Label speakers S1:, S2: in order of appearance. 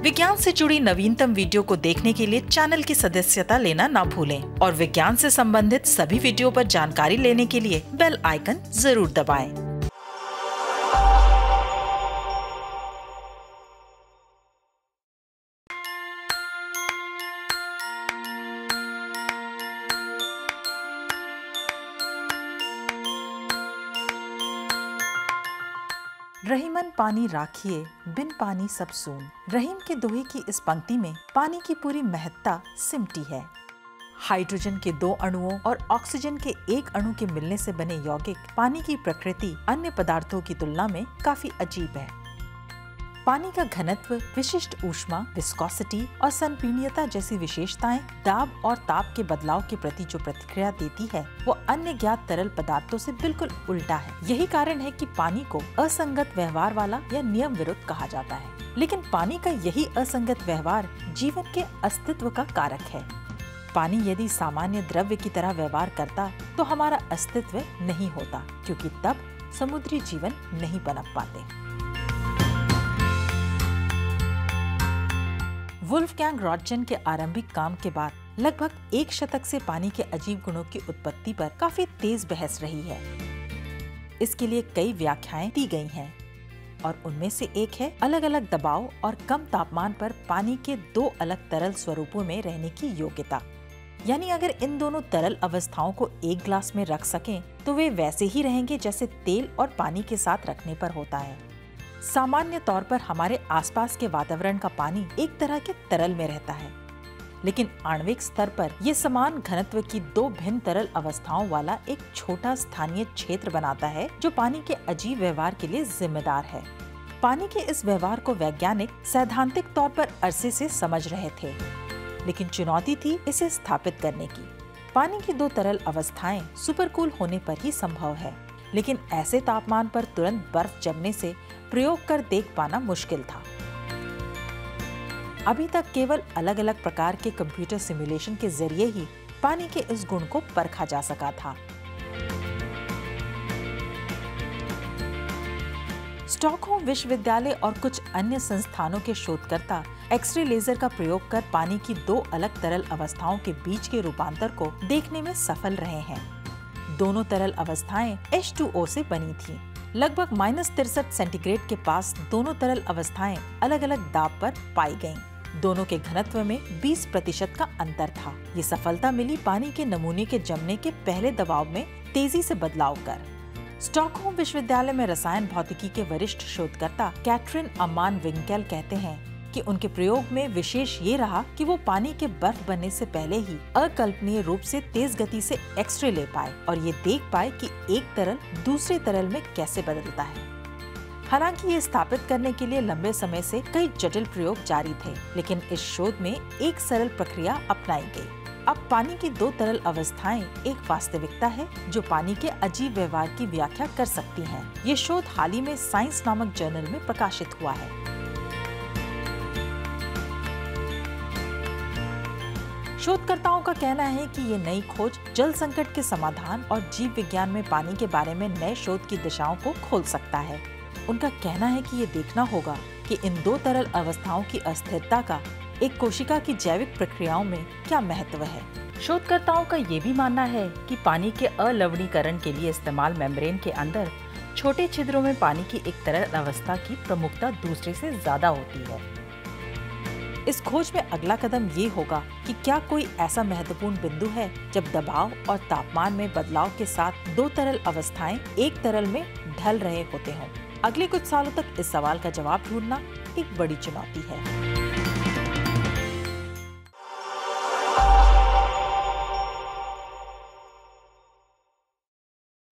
S1: विज्ञान से जुड़ी नवीनतम वीडियो को देखने के लिए चैनल की सदस्यता लेना ना भूलें और विज्ञान से संबंधित सभी वीडियो पर जानकारी लेने के लिए बेल आइकन जरूर दबाएं। रहीमन पानी राखिए, बिन पानी सब सून। रहीम के दोहे की इस पंक्ति में पानी की पूरी महत्ता सिमटी है। हाइड्रोजन के 2 अणुओं और ऑक्सीजन के 1 अणु के मिलने से बने यौगिक पानी की प्रकृति अन्य पदार्थों की तुलना में काफी अजीब है। पानी का घनत्व, विशिष्ट ऊष्मा, विस्कोसिटी और संपीड़ितता जैसी विशेषताएं दाब और ताप के बदलाव के प्रति जो प्रतिक्रिया देती है वो अन्य ज्ञात तरल पदार्थों से बिल्कुल उल्टा है। यही कारण है कि पानी को असंगत व्यवहार वाला या नियम विरुद्ध कहा जाता है। लेकिन पानी का यही असंगत व्यवहार जीवन के अस्तित्व का कारक है। पानी यदि सामान्य द्रव्य की तरह व्यवहार करता तो हमारा अस्तित्व नहीं होता, क्योंकि तब समुद्री जीवन नहीं पनप पाते। वुल्फगैंग रॉटजन के आरंभिक काम के बाद लगभग 1 शतक से पानी के अजीब गुणों की उत्पत्ति पर काफी तेज बहस रही है। इसके लिए कई व्याख्याएं दी गई हैं और उनमें से एक है अलग अलग दबाव और कम तापमान पर पानी के 2 अलग तरल स्वरूपों में रहने की योग्यता। यानी अगर इन दोनों तरल अवस्थाओं को एक ग्लास में रख सकें तो वे वैसे ही रहेंगे जैसे तेल और पानी के साथ रखने पर होता है। सामान्य तौर पर हमारे आसपास के वातावरण का पानी एक तरह के तरल में रहता है, लेकिन आणविक स्तर पर ये समान घनत्व की 2 भिन्न तरल अवस्थाओं वाला एक छोटा स्थानीय क्षेत्र बनाता है जो पानी के अजीब व्यवहार के लिए जिम्मेदार है। पानी के इस व्यवहार को वैज्ञानिक सैद्धांतिक तौर पर अरसे से समझ रहे थे, लेकिन चुनौती थी इसे स्थापित करने की। पानी की 2 तरल अवस्थाएं सुपरकूल होने पर ही संभव है, लेकिन ऐसे तापमान पर तुरंत बर्फ जमने से प्रयोग कर देख पाना मुश्किल था। अभी तक केवल अलग अलग प्रकार के कंप्यूटर सिमुलेशन के जरिए ही पानी के इस गुण को परखा जा सका था। स्टॉकहोम विश्वविद्यालय और कुछ अन्य संस्थानों के शोधकर्ता एक्सरे लेजर का प्रयोग कर पानी की 2 अलग तरल अवस्थाओं के बीच के रूपांतर को देखने में सफल रहे हैं। दोनों तरल अवस्थाएं H2O से बनी थीं। लगभग -63 सेंटीग्रेड के पास दोनों तरल अवस्थाएं अलग अलग दाब पर पाई गयीं। दोनों के घनत्व में 20% का अंतर था। ये सफलता मिली पानी के नमूने के जमने के पहले दबाव में तेजी से बदलाव कर। स्टॉकहोम विश्वविद्यालय में रसायन भौतिकी के वरिष्ठ शोधकर्ता कैथरीन अमान विंकेल कहते हैं कि उनके प्रयोग में विशेष ये रहा कि वो पानी के बर्फ बनने से पहले ही अकल्पनीय रूप से तेज गति से एक्सरे ले पाए और ये देख पाए कि एक तरल दूसरे तरल में कैसे बदलता है। हालांकि ये स्थापित करने के लिए लंबे समय से कई जटिल प्रयोग जारी थे, लेकिन इस शोध में एक सरल प्रक्रिया अपनाई गई। अब पानी की 2 तरल अवस्थाएं एक वास्तविकता है जो पानी के अजीब व्यवहार की व्याख्या कर सकती हैं। ये शोध हाल ही में साइंस नामक जर्नल में प्रकाशित हुआ है। शोधकर्ताओं का कहना है कि ये नई खोज जल संकट के समाधान और जीव विज्ञान में पानी के बारे में नए शोध की दिशाओं को खोल सकता है। उनका कहना है कि ये देखना होगा कि इन 2 तरल अवस्थाओं की अस्थिरता का एक कोशिका की जैविक प्रक्रियाओं में क्या महत्व है। शोधकर्ताओं का ये भी मानना है कि पानी के अलवणीकरण के लिए इस्तेमाल मेम्ब्रेन के अंदर छोटे छिद्रों में पानी की एक तरल अवस्था की प्रमुखता दूसरे से ज्यादा होती है। इस खोज में अगला कदम ये होगा कि क्या कोई ऐसा महत्वपूर्ण बिंदु है जब दबाव और तापमान में बदलाव के साथ 2 तरल अवस्थाएं एक तरल में ढल रहे होते हों। अगले कुछ सालों तक इस सवाल का जवाब ढूंढना एक बड़ी चुनौती है।